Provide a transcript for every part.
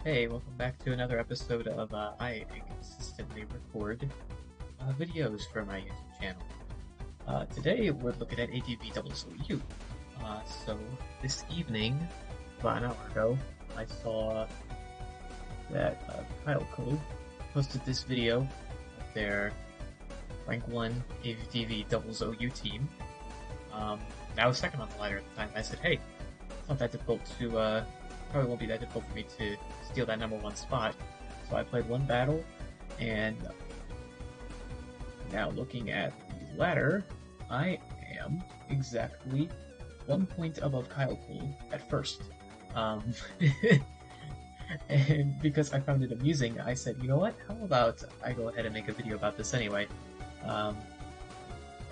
Hey, welcome back to another episode of I consistently record videos for my YouTube channel. Today we're looking at ADV OU. So this evening, about an hour ago, I saw that Kyle Cole posted this video of their rank 1 ADV OU team. I was second on the ladder at the time. I said, hey, it's not that difficult to probably won't be that difficult for me to steal that #1 spot. So I played one battle, and now looking at the ladder, I am exactly 1 point above Kyle Cole at first. And because I found it amusing, I said, you know what, how about I go ahead and make a video about this anyway.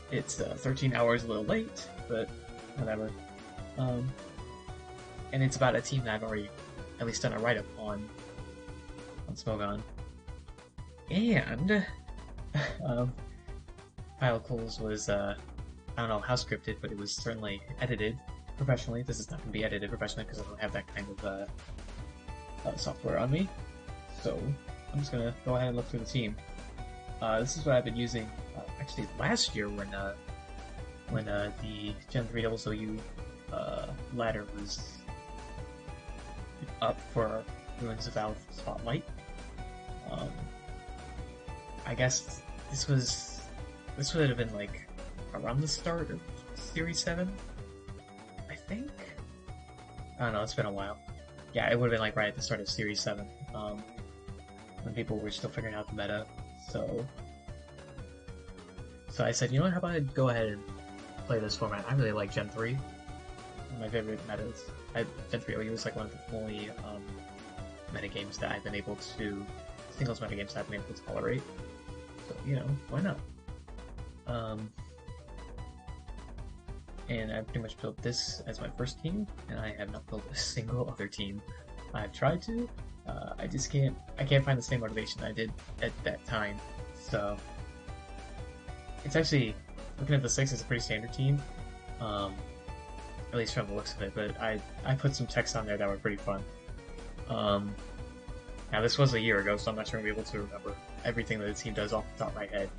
It's 13 hours a little late, but whatever. And it's about a team that I've already at least done a write-up on Smogon. And Kyle Cole's was, I don't know how scripted, but it was certainly edited professionally. This is not going to be edited professionally because I don't have that kind of software on me. So I'm just going to go ahead and look through the team. This is what I've been using actually last year when the Gen 3 OU ladder was up for Ruins of Valve Spotlight. I guess this would have been like around the start of Series 7, I think. I don't know, it's been a while. Yeah, it would have been like right at the start of Series 7, when people were still figuring out the meta. So I said, you know what, how about I go ahead and play this format? I really like Gen 3. One of my favorite metas. Gen 3 OU is like one of the only metagames that I've been able to, singles metagames that I've been able to tolerate. So, you know, why not? And I've pretty much built this as my first team, and I have not built a single other team. I've tried to, I can't find the same motivation I did at that time. So, it's actually, looking at the 6, it's a pretty standard team. At least from the looks of it, but I put some text on there that were pretty fun. Now this was a year ago, so I'm not sure I'm going to be able to remember everything that the team does off the top of my head,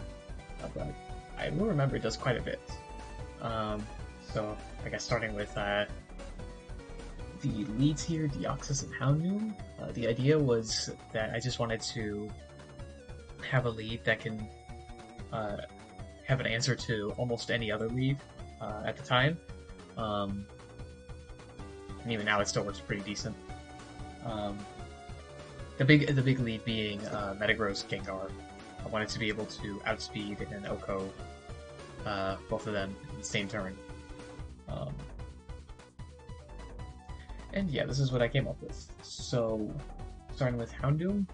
but I will remember it does quite a bit. So I guess starting with the leads here, Deoxys and Houndoom. The idea was that I just wanted to have a lead that can have an answer to almost any other lead at the time. And even now it still works pretty decent. The big lead being Metagross Gengar. I wanted to be able to outspeed and OHKO both of them in the same turn. And yeah, this is what I came up with. So, starting with Houndoom,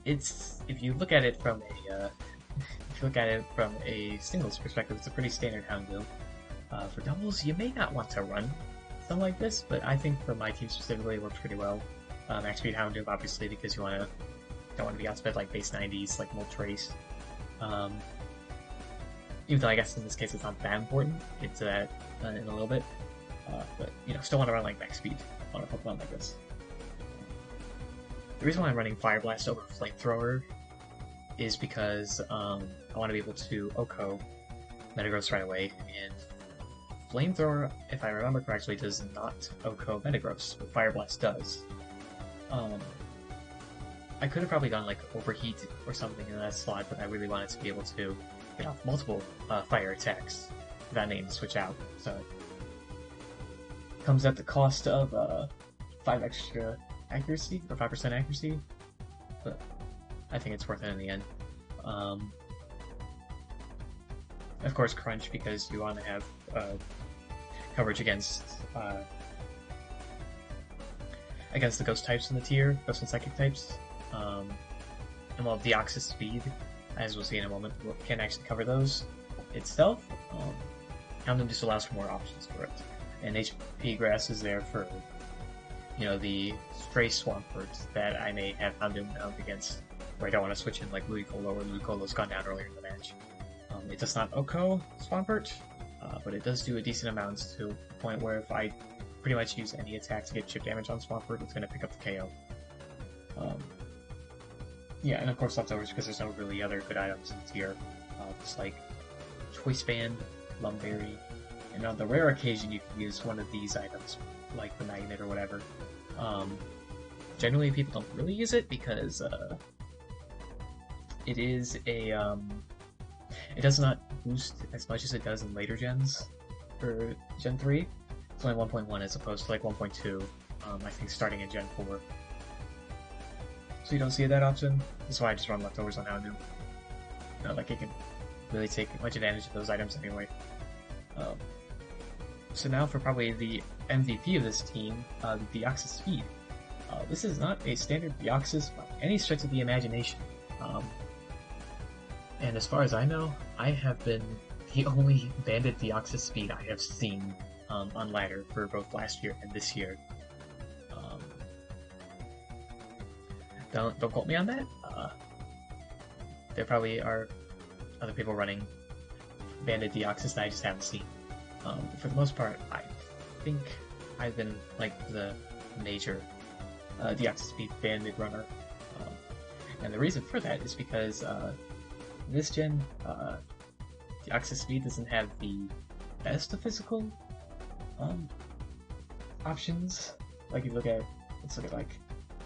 if you look at it from a singles perspective, it's a pretty standard Houndoom. For doubles, you may not want to run something like this, but I think for my team specifically, it works pretty well. Max speed Houndoom, obviously, because you don't want to be outsped like base 90s, like Moltres. Even though I guess in this case it's not that important, it's that in a little bit. But you know, still want to run like max speed on a Pokemon like this. The reason why I'm running Fire Blast over Flamethrower is because I want to be able to OHKO Metagross right away, and Flamethrower, if I remember correctly, does not OHKO Metagross, but Fire Blast does. I could have probably gone like Overheat or something in that slot, but I really wanted to be able to get off multiple fire attacks without needing to switch out. So it comes at the cost of 5 extra accuracy, or 5% accuracy, but I think it's worth it in the end. Of course, Crunch, because you want to have coverage against the ghost types in the tier, ghost and psychic types. And while Deoxys speed, as we'll see in a moment, can actually cover those itself, Houndoom just allows for more options for it. And HP Grass is there for, you know, the stray Swampert that I may have Houndoom out against, where I don't want to switch in like Ludicolo, or Ludicolo's gone down earlier in the match. It does not OHKO Swampert, but it does do a decent amount to the point where if I pretty much use any attack to get chip damage on Swampert, it's going to pick up the KO. Yeah, and of course leftovers, because there's no really other good items in the tier. Just like Choice Band, Lumberry, and on the rare occasion you can use one of these items, like the Magnet or whatever. Generally people don't really use it because it is a it does not boost as much as it does in later gens for Gen 3. It's only 1.1 as opposed to like 1.2, I think starting in Gen 4. So you don't see it that often. That's why I just run leftovers on Houndoom. Not like it can really take much advantage of those items anyway. So now for probably the MVP of this team, the Deoxys Speed. This is not a standard Deoxys by any stretch of the imagination. And as far as I know, I have been the only banded Deoxys Speed I have seen on ladder for both last year and this year. Don't quote me on that. There probably are other people running banded Deoxys that I just haven't seen. For the most part, I think I've been like the major Deoxys Speed banded runner. And the reason for that is because this gen, Deoxys Speed doesn't have the best of physical options. Like if you look at, let's look at like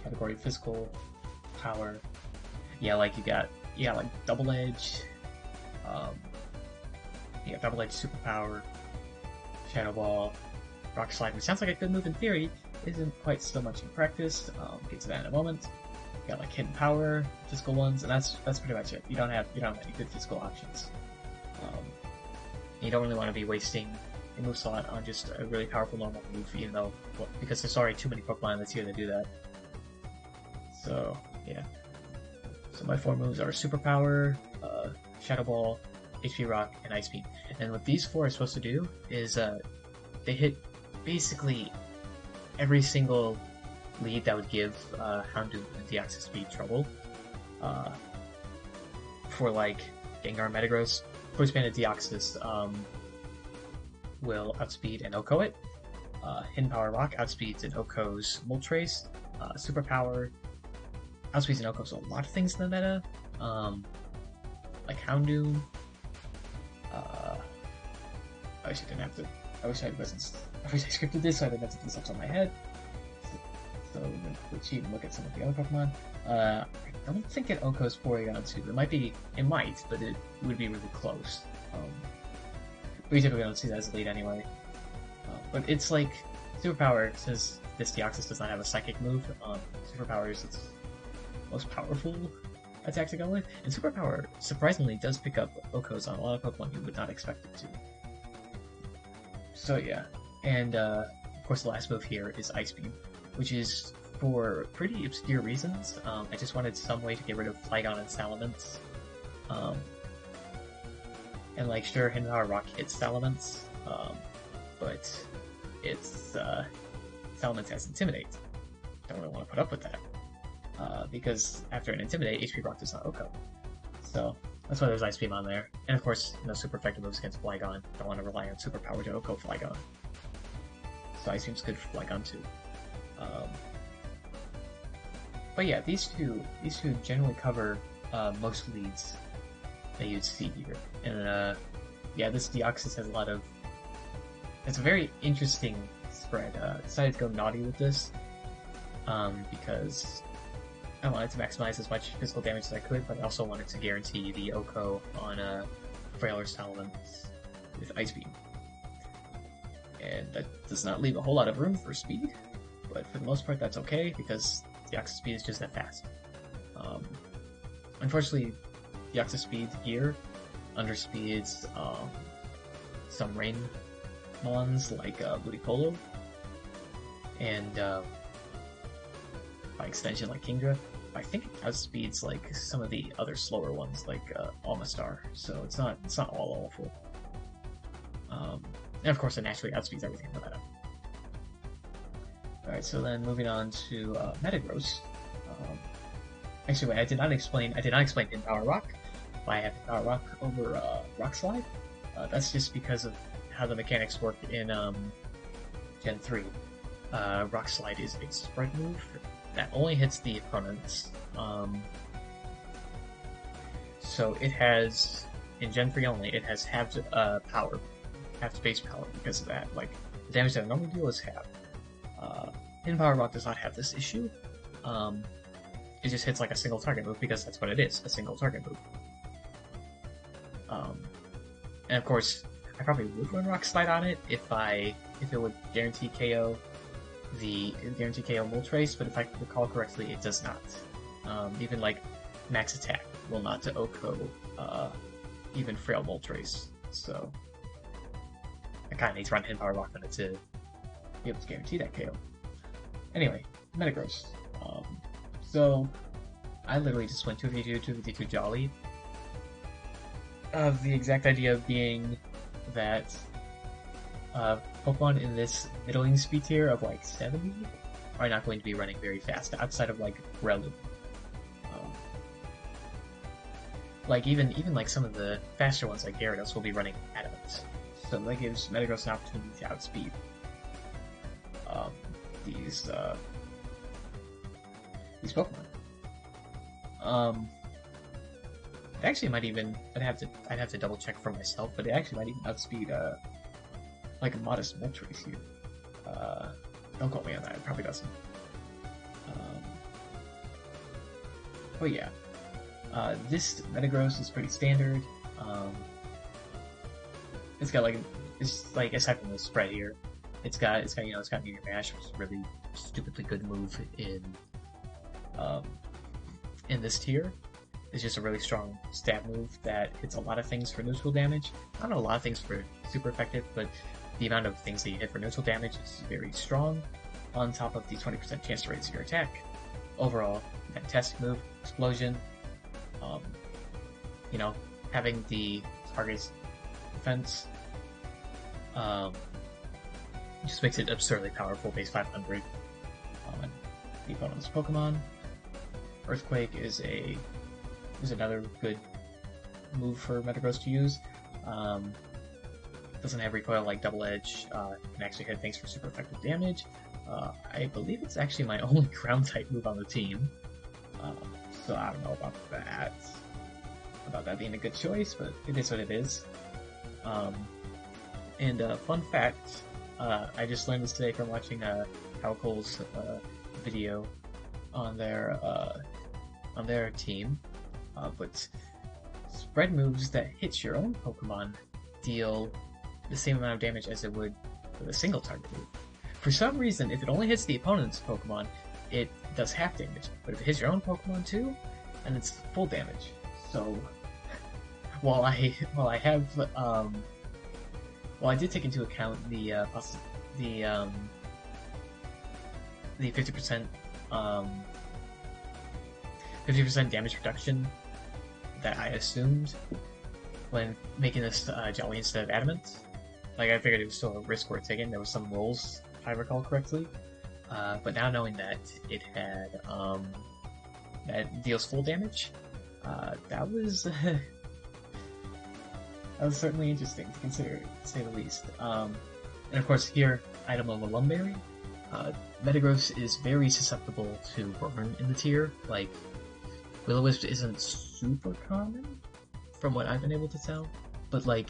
category physical power. Yeah, like you got like Double Edge. You got Double Edge Superpower, Shadow Ball, Rock Slide, which sounds like a good move in theory, isn't quite so much in practice. Get to that in a moment. You got like Hidden Power, physical ones, and that's pretty much it. You don't have any good physical options. You don't really want to be wasting a move slot on just a really powerful normal move, even though, well, because there's already too many Pokemon that's here that do that. So yeah. So my 4 moves are Superpower, Shadow Ball, HP Rock, and Ice Beam. And what these 4 are supposed to do is they hit basically every single lead that would give Houndoom and Deoxys Speed trouble. For like Gengar, Metagross, Choice Band and Deoxys will outspeed and OHKO it. Hidden Power Rock outspeeds and OHKOs Moltres. Superpower outspeeds and OHKOs a lot of things in the meta, like Houndoom. I wish I didn't have to. I wish I scripted this so I didn't have to do this off on my head. So we're going to cheat and look at some of the other Pokemon. I don't think it OHKOs Porygon 2. It might, but it would be really close. We typically don't see that as a lead anyway. But it's like Superpower, since this Deoxys does not have a Psychic move, Superpower is its most powerful attack to go with, and Superpower surprisingly does pick up OHKOs on a lot of Pokemon you would not expect it to. So yeah, and of course the last move here is Ice Beam, which is for pretty obscure reasons. I just wanted some way to get rid of Flygon and Salamence. And like, sure, Hidden Power Rock hits Salamence, but it's Salamence has Intimidate. Don't really want to put up with that. Because after an Intimidate, HP Rock does not OHKO. So that's why there's Ice Beam on there. And of course, no super effective moves against Flygon. Don't want to rely on Superpower to OHKO Flygon. So Ice Beam's good for Flygon too. But yeah, these two generally cover most leads that you'd see here. And yeah, this Deoxys has a lot of... It's a very interesting spread. I decided to go naughty with this because I wanted to maximize as much physical damage as I could, but I also wanted to guarantee the OHKO on Frailer Salamence with Ice Beam. And that does not leave a whole lot of room for speed, but for the most part that's okay, because Deoxys Speed is just that fast. Unfortunately, Deoxys Speed here underspeeds some Rain Mons like Ludicolo, and by extension like Kingdra. I think it outspeeds like some of the other slower ones like Almastar, so it's not all awful. And of course it naturally outspeeds everything in the meta. Alright, so then moving on to Metagross. Actually, wait, I did not explain Hidden Power Rock. Why I have Hidden Power Rock over Rock Slide. That's just because of how the mechanics work in Gen 3, Rock Slide is a spread move that only hits the opponents. So it has, in Gen 3 only, it has halved power, halved base power because of that. Like, the damage that it normally deals is half. Hidden Power Rock does not have this issue. It just hits like a single target move because that's what it is, a single target move. And of course, I probably would run Rock Slide on it if it would guarantee KO Moltres, but if I recall correctly, it does not. Even like max attack will not OHKO even frail Moltres, so I kinda need to run Hidden Power Rock on it to be able to guarantee that KO. Anyway, Metagross. So I literally just went 252 Jolly. The exact idea being that Pokemon in this middling speed tier of like 70 are not going to be running very fast outside of like Breloom. Like even like some of the faster ones like Gyarados will be running Adamant. So that gives Metagross an opportunity to outspeed these Pokemon. It actually might even I'd have to double check for myself, but it actually might even outspeed like a modest Moltres here. Don't quote me on that, it probably doesn't. Oh yeah. This Metagross is pretty standard. It's got like aside from the spread here, it's got Meteor Mash, which is a really stupidly good move in this tier. It's just a really strong stab move that hits a lot of things for neutral damage. Not a lot of things for super effective, but the amount of things that you hit for neutral damage is very strong, on top of the 20% chance to raise your attack. Overall, fantastic move. Explosion. You know, having the target's defense just makes it absurdly powerful, base 500 on the opponent's Pokemon. Earthquake is another good move for Metagross to use. Doesn't have recoil like Double Edge, can actually hit things for super effective damage. I believe it's actually my only ground type move on the team, so I don't know about that being a good choice, but it is what it is. And fun fact, I just learned this today from watching Howcole's video on their team, but spread moves that hit your own Pokemon deal the same amount of damage as it would with a single target move. For some reason, if it only hits the opponent's Pokemon, it does half damage, but if it hits your own Pokemon too, then it's full damage. So while I did take into account the 50% 50% damage reduction that I assumed when making this Jolly instead of Adamant. Like, I figured it was still a risk worth taking. There was some rolls, if I recall correctly. But now knowing that it had that deals full damage, that was certainly interesting to consider, to say the least. And of course, here, item level Lumberry. Metagross is very susceptible to burn in the tier. Like, Will-O-Wisp isn't super common, from what I've been able to tell, but like,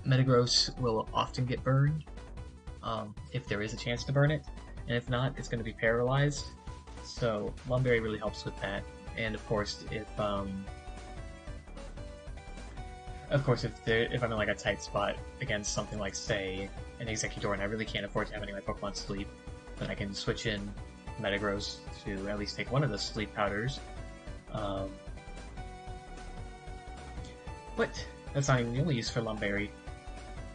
Metagross will often get burned, if there is a chance to burn it, and if not, it's going to be paralyzed. So Lumberry really helps with that. And of course, if I'm in like a tight spot against something like, say, an Executor, and I really can't afford to have any of my Pokemon sleep, then I can switch in Metagross to at least take one of the sleep powders. But that's not even the only use for Lumberry,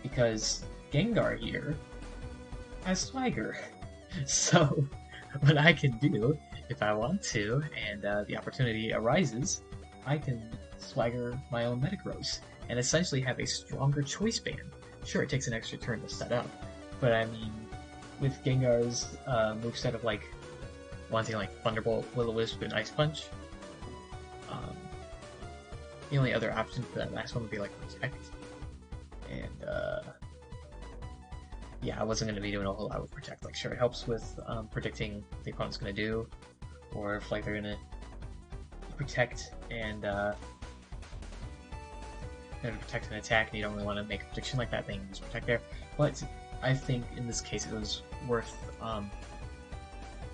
because Gengar here has Swagger. So what I can do, if I want to, and the opportunity arises, I can Swagger my own Metagross, and essentially have a stronger choice band. Sure, it takes an extra turn to set up, but I mean, with Gengar's moveset of like wanting like Thunderbolt, Will-O-Wisp, and Ice Punch, the only other option for that last one would be like Protect, and yeah, I wasn't going to be doing a whole lot with Protect. Like, sure, it helps with predicting what the opponent's going to do, or if like they're going to protect and protect and attack, and you don't really want to make a prediction like that, then you can just protect there. But I think in this case it was worth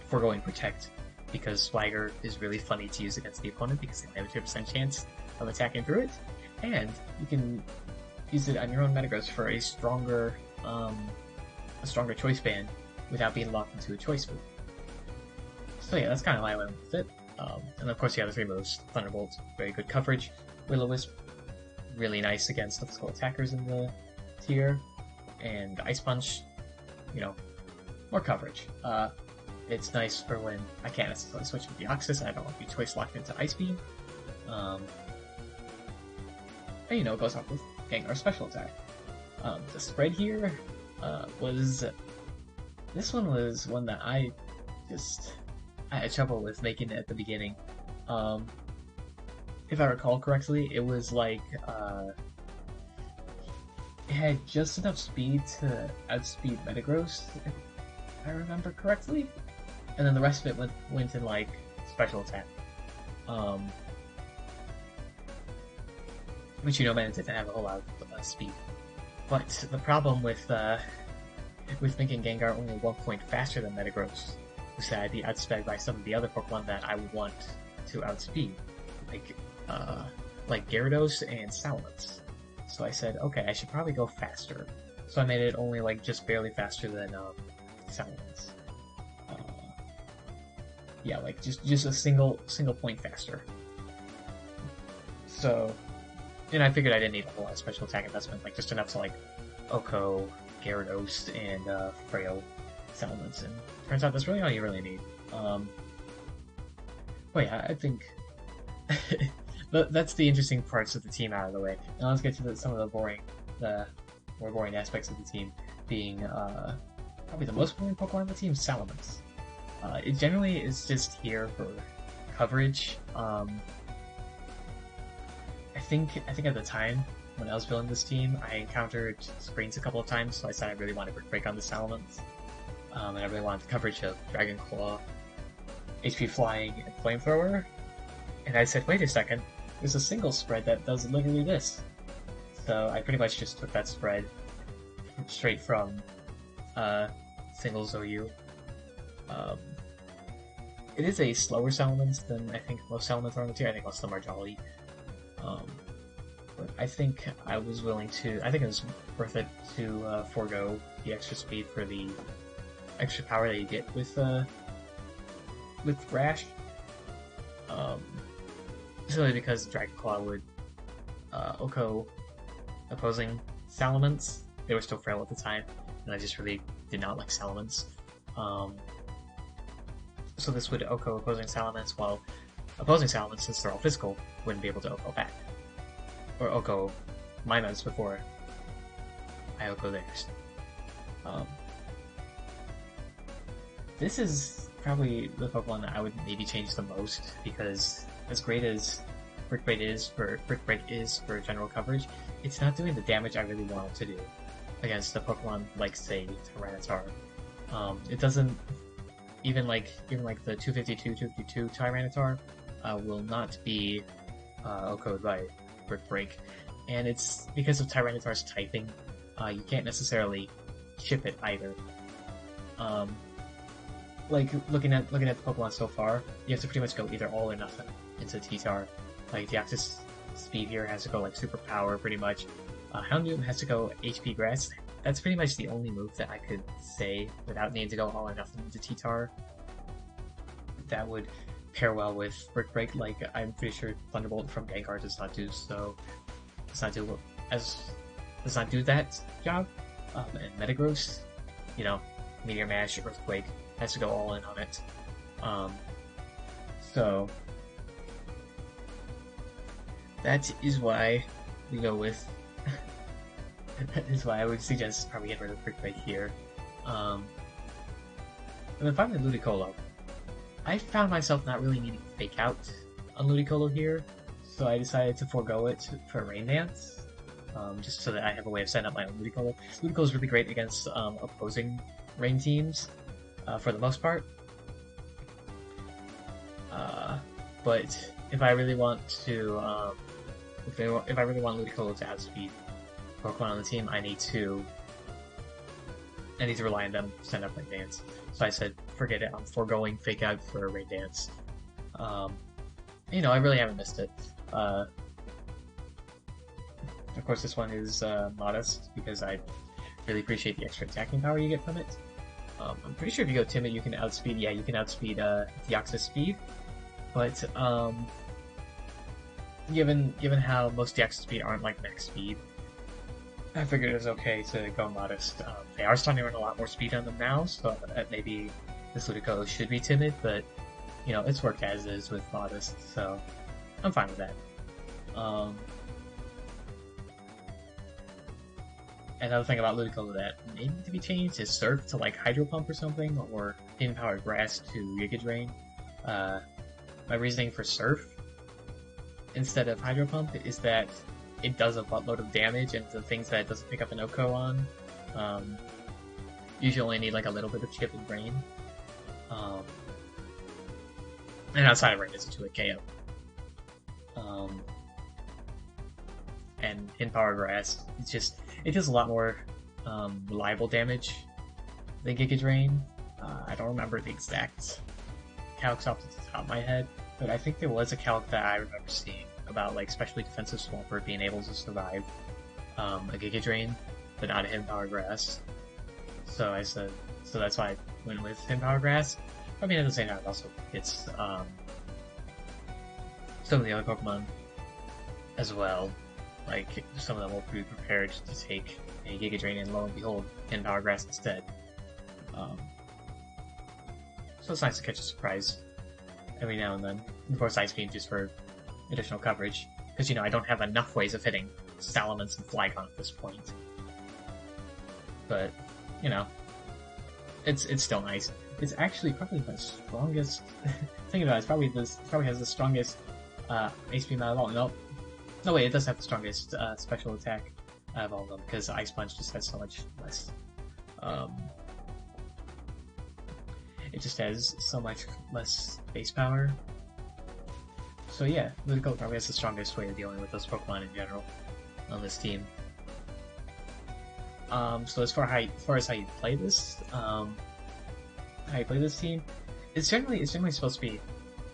foregoing protect, because Swagger is really funny to use against the opponent because they have a 2% chance of attacking through it, and you can use it on your own metagross for a stronger choice band without being locked into a choice move. So yeah, that's kind of why I went with it. And of course the other three moves: Thunderbolt, very good coverage; Will-O-Wisp, really nice against physical attackers in the tier; and Ice Punch, you know, more coverage. It's nice for when I can't necessarily switch with the Deoxys, and I don't want to be choice locked into Ice Beam. And you know, it goes off with Gengar's special attack. The spread here this one was one that I had trouble with making it at the beginning. If I recall correctly, it was like it had just enough speed to outspeed Metagross, if I remember correctly, and then the rest of it went in like special attack. Which, you know, meant it didn't have a whole lot of speed. But the problem with making Gengar only 1 point faster than Metagross was that I'd be outsped by some of the other Pokemon that I would want to outspeed, like Gyarados and Salamence. So I said, okay, I should probably go faster. So I made it only like just barely faster than Salamence. Yeah, like just a single point faster. So, and I figured I didn't need a whole lot of special attack investment, like just enough to like Oko, Gyarados, and Frail Salamence, and turns out that's really all you really need. But yeah, I think that's the interesting parts of the team out of the way. Now let's get to some of the more boring aspects of the team, being probably the most boring Pokemon on the team, Salamence. It generally is just here for coverage. I think at the time when I was building this team, I encountered screens a couple of times, so I decided I really wanted to break on the Salamence. And I really wanted the coverage of Dragon Claw, HP Flying, and Flamethrower. And I said, wait a second, there's a single spread that does literally this. So I pretty much just took that spread straight from Singles OU. It is a slower Salamence than I think most Salamence are on the tier. I think most of them are jolly. But I think I was willing to. I think it was worth it to forego the extra speed for the extra power that you get with Rash. Simply because Dragon Claw would Oko opposing Salamence. They were still frail at the time, and I just really did not like Salamence. So this would Oko opposing Salamence, while opposing Salamence, since they're all physical, wouldn't be able to Oko back. Or Oko my moves before I Oko theirs. This is probably the Pokemon that I would maybe change the most, because as great as Brick Break is for general coverage, it's not doing the damage I really want it to do against a Pokemon like, say, Tyranitar. It doesn't even like the 252 Tyranitar will not be Oko'd by Brick Break, and it's because of Tyranitar's typing. You can't necessarily chip it either. Like looking at the Pokemon so far, you have to pretty much go either all or nothing into T-Tar. Like Deoxys Speed here has to go like Super Power pretty much. Houndoom has to go HP Grass. That's pretty much the only move that I could say without needing to go all or nothing into T-Tar that would pair well with Brick Break. Like, I'm pretty sure Thunderbolt from Gengar does not do that job. And Metagross, you know, Meteor Mash, Earthquake has to go all in on it. So that is why we go with. That is why I would suggest probably get rid of Brick Break here. And then finally Ludicolo. I found myself not really needing Fake Out on Ludicolo here, so I decided to forego it for Rain Dance. just so that I have a way of setting up my own Ludicolo. Ludicolo is really great against opposing rain teams, for the most part. But if I really want to, if I really want Ludicolo to outspeed Pokemon on the team, I need to rely on them to send up Rain Dance. So I said, forget it, I'm foregoing Fake Out for a Rain Dance. You know, I really haven't missed it. Of course, this one is modest, because I really appreciate the extra attacking power you get from it. I'm pretty sure if you go Timid, you can outspeed, yeah, you can outspeed Deoxys speed. But, given how most Deoxys speed aren't like max speed, I figured it was okay to go modest. They are starting to run a lot more speed on them now, so maybe this Ludicolo should be Timid, but, you know, it's worked as is with modest, so I'm fine with that. Another thing about Ludicolo that may need to be changed is Surf to like Hydro Pump or something, or Hidden Powered Grass to Giga Drain. My reasoning for Surf instead of Hydro Pump is that it does a buttload of damage, and the things that it doesn't pick up an OHKO on usually only need like a little bit of chip and brain. And outside of rain, it's a 2-hit KO. And in Power Grass, it does a lot more reliable damage than Giga Drain. I don't remember the exact calcs off the top of my head, but I think there was a calc that I remember seeing about like specially defensive Swampert being able to survive a Giga Drain, but not a Hidden Power Grass. So that's why I went with Hidden Power Grass. I mean, at the same time, it also gets some of the other Pokemon as well. Like, some of them will be prepared to take a Giga Drain, and lo and behold, Hidden Power Grass instead. So it's nice to catch a surprise every now and then. Of course, Ice Beam just for additional coverage, because, you know, I don't have enough ways of hitting Salamence and Flygon at this point. But, you know, it's still nice. It's actually probably the strongest. Think about it, it probably has the strongest Ice Beam out of all. No wait, it does have the strongest special attack out of all of them, because Ice Punch just has so much less. It just has so much less base power. So yeah, Ludicolo probably has the strongest way of dealing with those Pokemon in general on this team. So as far as how you play this, team, it's generally supposed to be.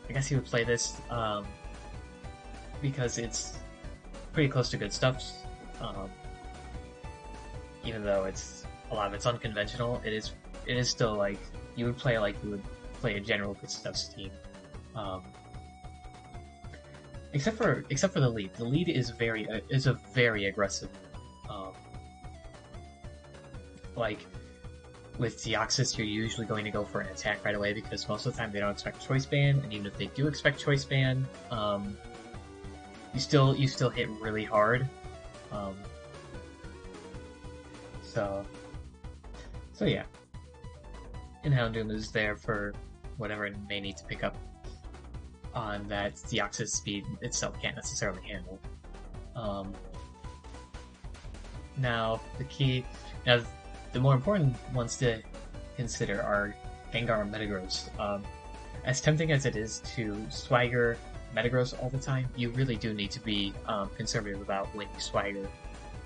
I guess you would play this because it's pretty close to good stuff. Even though a lot of it's unconventional, it is still like you would play like you would play a general good stuff team. Except for the lead. The lead is a very aggressive. Like with Deoxys, you're usually going to go for an attack right away, because most of the time they don't expect Choice Band, and even if they do expect Choice Band, you still hit really hard. So yeah. And Houndoom is there for whatever it may need to pick up on that Deoxys speed itself can't necessarily handle. Now the more important ones to consider are Gengar and Metagross. As tempting as it is to Swagger Metagross all the time, you really do need to be conservative about when you Swagger,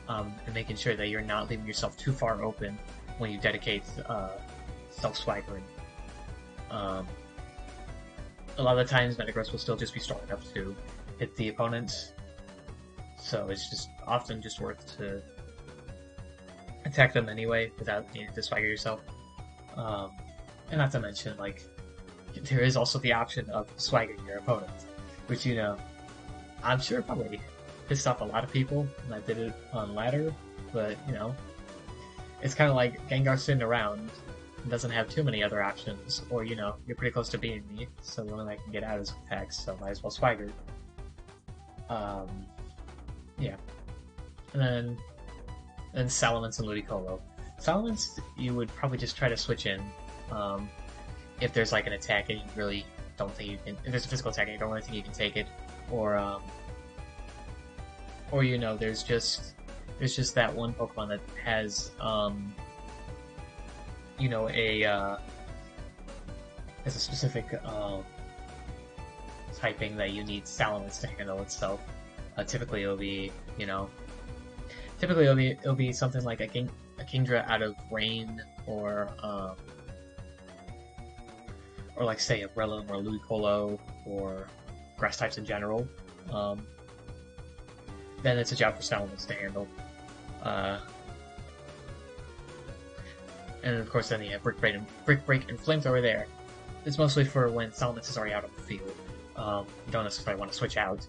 and making sure that you're not leaving yourself too far open when you dedicate self-swaggering. A lot of the times Metagross will still just be strong enough to hit the opponent, so it's just often just worth to attack them anyway without needing to swagger yourself. And not to mention, like, there is also the option of swaggering your opponent, which, you know, I'm sure probably pissed off a lot of people when I did it on ladder, but, you know, it's kind of like Gengar sitting around and doesn't have too many other options, or, you know, you're pretty close to beating me, so the only way I can get out is attacks, so might as well swagger. Yeah. And then Salamence and Ludicolo. Salamence, you would probably just try to switch in, if there's like an attack and you really don't think you can, if there's a physical attack and you don't really think you can take it, or you know, there's just, There's just that one Pokemon that has, you know, has a specific typing that you need Salamence to handle itself. Typically, it'll be, you know, it'll be something like a Kingdra out of Rain, or like say a Breloom or Ludicolo, or grass types in general. Then it's a job for Salamence to handle. And of course, then you have Brick Break and Flamethrower there. It's mostly for when Salamence is already out of the field. You don't necessarily want to switch out,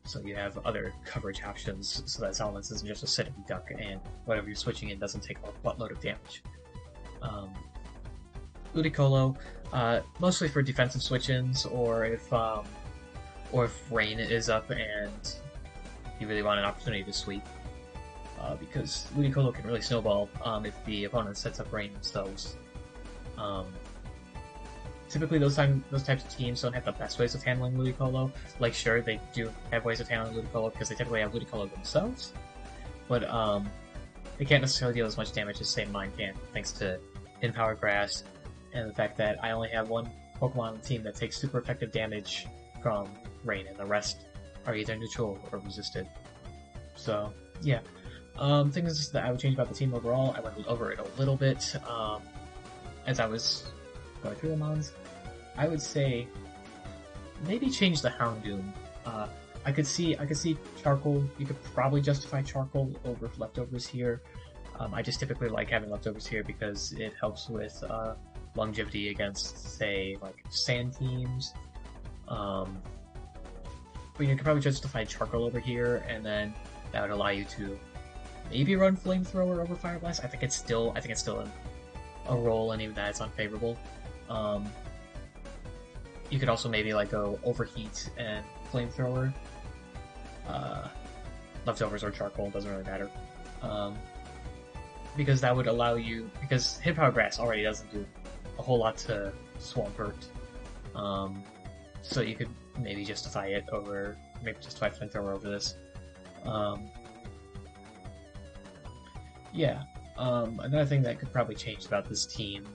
so you have other coverage options so that Salamence isn't just a sitting duck and whatever you're switching in doesn't take a buttload of damage. Ludicolo, mostly for defensive switch-ins, or if Rain is up and you really want an opportunity to sweep. Because Ludicolo can really snowball if the opponent sets up Rain themselves. Typically, those types of teams don't have the best ways of handling Ludicolo. Like, sure, they do have ways of handling Ludicolo because they typically have Ludicolo themselves, but they can't necessarily deal as much damage as, say, mine can, thanks to Hidden Power Grass and the fact that I only have one Pokemon on the team that takes super effective damage from Rain, and the rest are either neutral or resisted. So, yeah. Things that I would change about the team overall, I went over it a little bit as I was going through the mons. I would say maybe change the Houndoom. I could see Charcoal. You could probably justify Charcoal over leftovers here. I just typically like having leftovers here because it helps with longevity against, say, like sand teams. But you could probably justify Charcoal over here, and then that would allow you to maybe run Flamethrower over Fire Blast. I think it's still a roll, and even that is unfavorable. You could also maybe like go Overheat and Flamethrower. Leftovers or Charcoal, doesn't really matter. Because that would allow you, because Hidden Power Grass already doesn't do a whole lot to Swampert. So you could maybe justify Flamethrower over this. Yeah. Another thing that could probably change about this team,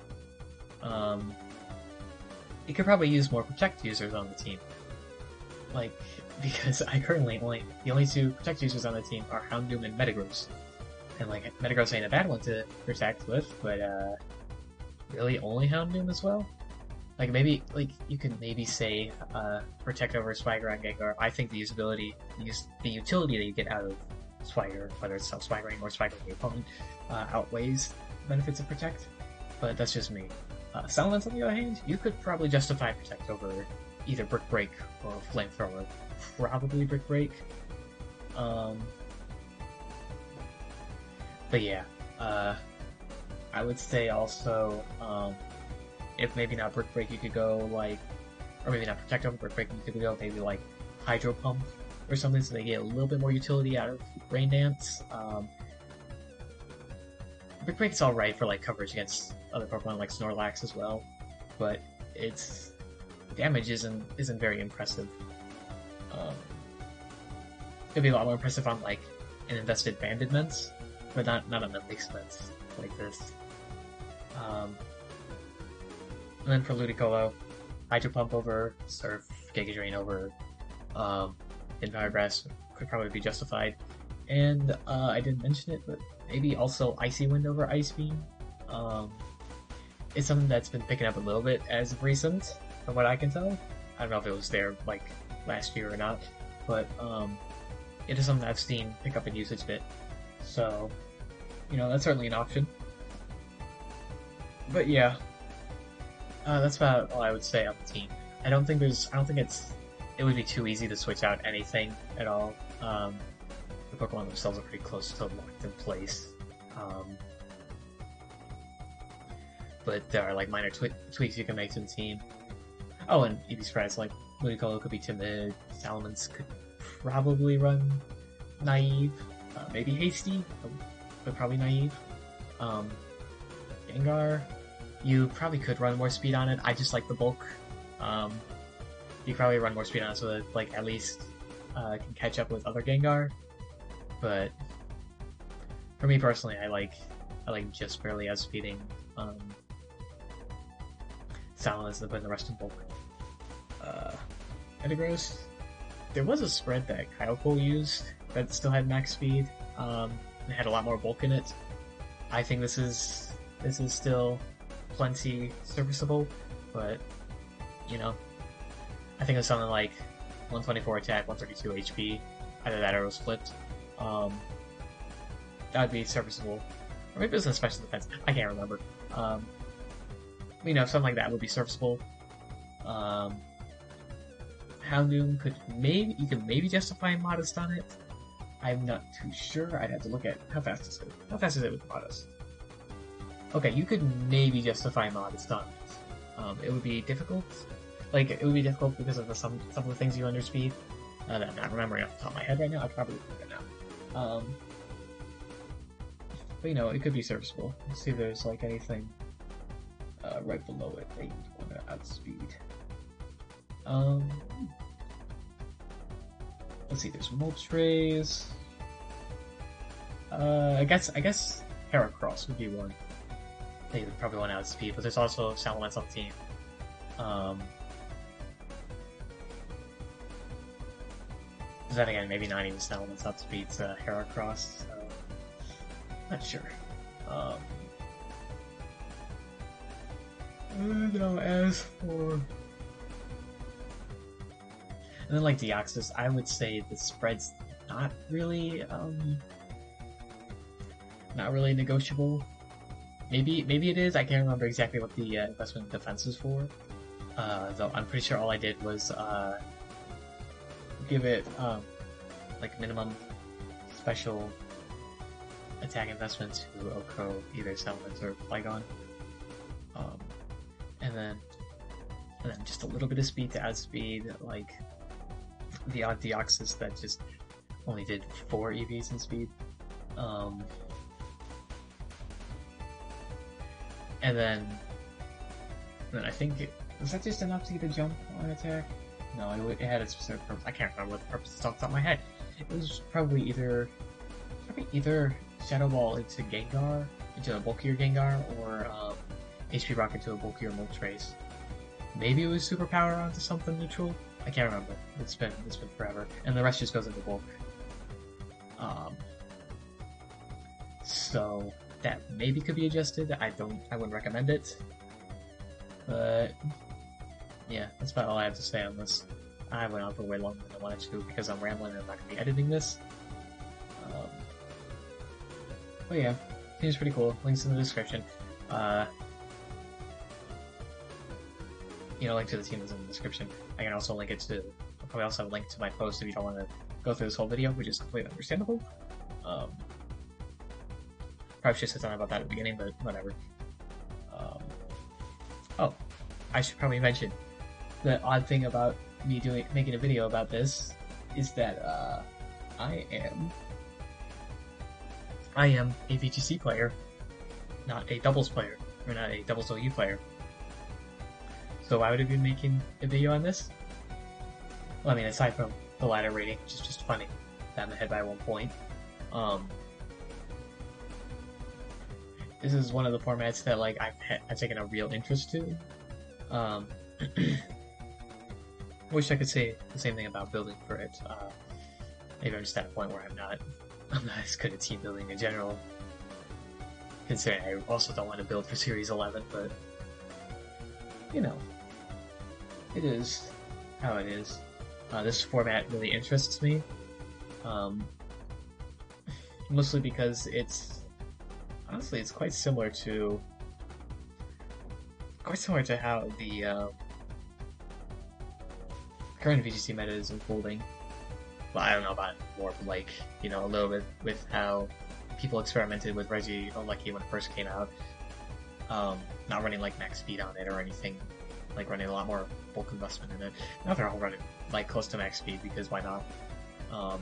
it could probably use more Protect users on the team. Like, because I currently the only two Protect users on the team are Houndoom and Metagross. And like, Metagross ain't a bad one to protect with, but really only Houndoom as well? Like, maybe, like, you could maybe say Protect over Swagger on Gengar. I think the usability, the utility that you get out of Swagger, whether it's self-swaggering or swaggering the opponent, outweighs the benefits of Protect, but that's just me. Salamence, on the other hand, you could probably justify Protect over either Brick Break or Flamethrower. Probably Brick Break. But yeah, I would say also, if maybe not Brick Break, you could go like, or maybe not Protect over Brick Break, you could go maybe like Hydro Pump or something, so they get a little bit more utility out of Rain Dance. Brick Break's alright for like coverage against other Pokemon like Snorlax as well, but its damage isn't very impressive. It'd be a lot more impressive on like an invested Bandedments, but not on the mixed Ments like this. And then for Ludicolo, Hydro Pump over Surf, Giga Drain over Hidden Power Grass could probably be justified. And I didn't mention it, but maybe also Icy Wind over Ice Beam. It's something that's been picking up a little bit as of recent, from what I can tell. I don't know if it was there like last year or not, but it is something I've seen pick up in usage a bit. So, you know, that's certainly an option. But yeah, that's about all I would say on the team. I don't think it would be too easy to switch out anything at all. The Pokemon themselves are pretty close to locked in place. But there are like minor tweaks you can make to the team. Oh, and EV spreads, like Ludicolo could be timid, Salamence could probably run naive, maybe hasty, but probably naive. Gengar, you probably could run more speed on it. I just like the bulk. You probably run more speed on it so that like at least can catch up with other Gengar. But For me personally, I like just barely outspeeding Salamence and putting the rest in bulk. Metagross, there was a spread that Kyoko used that still had max speed. It had a lot more bulk in it. I think this is still plenty serviceable, but you know, I think it's something like 124 attack, 132 HP, either that or it was flipped. That would be serviceable. Or maybe it was in special defense. I can't remember. You know, something like that would be serviceable. Houndoom could maybe justify Modest on it. I'm not too sure. I'd have to look at how fast is it. How fast is it with Modest? Okay, you could maybe justify Modest on it. It would be difficult. Like, it would be difficult because of some of the things you underspeed that I'm not remembering off the top of my head right now. I'd probably do it now. But you know, it could be serviceable. Let's see if there's like anything right below it that you want to outspeed. Let's see, there's Moltres. I guess Heracross would be one that you would probably want to outspeed, but there's also Salamence on the team. Then again, maybe not even Salamence outspeeds Heracross, so not sure. No, as for... And then like Deoxys, I would say the spread's not really negotiable. Maybe it is. I can't remember exactly what the investment defense is for. Though I'm pretty sure all I did was give it like minimum special attack investment to Oko, either Salamence or Flygon. And then just a little bit of speed to outspeed, like the odd Deoxys that just only did 4 EVs in speed. And then I think was that just enough to get a jump on attack? No, it had a specific purpose. I can't remember what the purpose is off the top of my head. It was probably either Shadow Ball into Gengar, into a bulkier Gengar, or HP Rock into a bulkier Moltres. Maybe it was Superpower onto something neutral. I can't remember. It's been forever, and the rest just goes into bulk. So that maybe could be adjusted. I wouldn't recommend it. But yeah, that's about all I have to say on this. I went on for way longer than I wanted to because I'm rambling and I'm not going to be editing this. But yeah, seems pretty cool. Links in the description. Link to the team is in the description. I can also link it to... I'll probably also have a link to my post if you don't want to go through this whole video, which is completely understandable. Probably should have said something about that at the beginning, but whatever. Oh, I should probably mention the odd thing about me making a video about this is that I am a VGC player, not a doubles player, or not a doubles OU player. So why would I be making a video on this? Well, I mean, aside from the ladder rating, which is just funny, down ahead by 1 point. This is one of the formats that like I've taken a real interest to. Wish I could say the same thing about building for it. Maybe I'm just at a point where I'm not as good at team building in general. Considering I also don't want to build for Series 11, but you know, it is how it is. This format really interests me, mostly because honestly it's quite similar to how the current VGC meta is unfolding. Well, I don't know about more, but like, you know, a little bit with how people experimented with Reggie Unlucky when it first came out. Not running like max speed on it or anything, like running a lot more bulk investment in it. Now they're all running like close to max speed because why not? Oh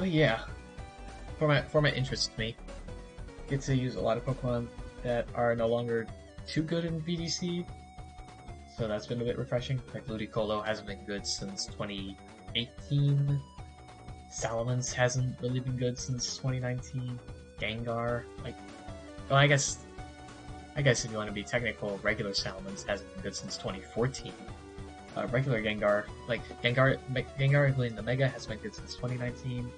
yeah, format interests me. Get to use a lot of Pokemon that are no longer too good in VGC, so that's been a bit refreshing. Like Ludicolo hasn't been good since 2018. Salamence hasn't really been good since 2019. Gengar, like, well, I guess if you want to be technical, regular Salamence hasn't been good since 2014. Regular Gengar, like Gengar including the Mega, has been good since 2019.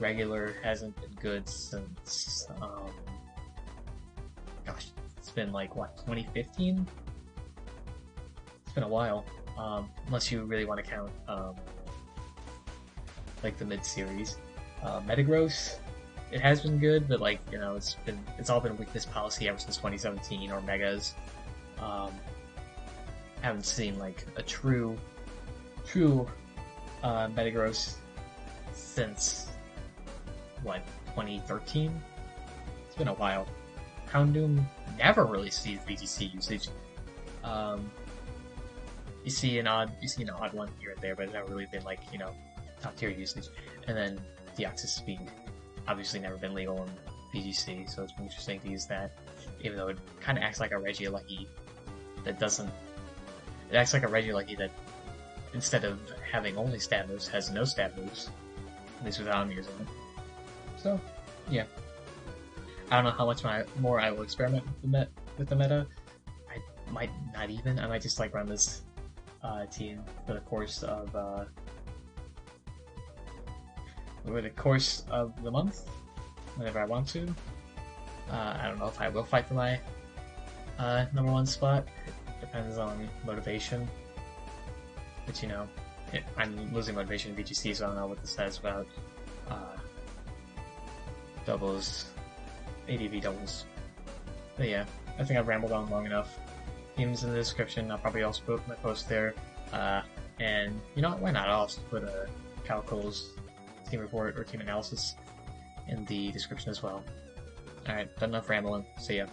Regular hasn't been good since, gosh, it's been like, what, 2015? It's been a while, unless you really want to count, like the mid-series. Metagross, it has been good, but like, you know, it's all been weakness policy ever since 2017, or Megas. Haven't seen like a true Metagross since what, 2013? It's been a while. Houndoom never really sees VGC usage. You see an odd one here and there, but it's never really been like, you know, top tier usage. And then Deoxys Speed, obviously never been legal in VGC, so it's been interesting to use that, even though it kind of acts like a Regieleki that doesn't. It acts like a Regieleki that, instead of having only stat moves, has no stat moves, at least without him using it. So, yeah. I don't know how much more I will experiment with the meta. I might not even. I might just like run this team for the course of the month, whenever I want to. I don't know if I will fight for my number one spot. It depends on motivation. But you know, I'm losing motivation in VGC, so I don't know what this says about doubles, ADV doubles. But yeah, I think I've rambled on long enough. Teams in the description. I'll probably also put my post there. And you know, why not? I'll also put a Calcul's team report or team analysis in the description as well. Alright, done enough rambling. See ya.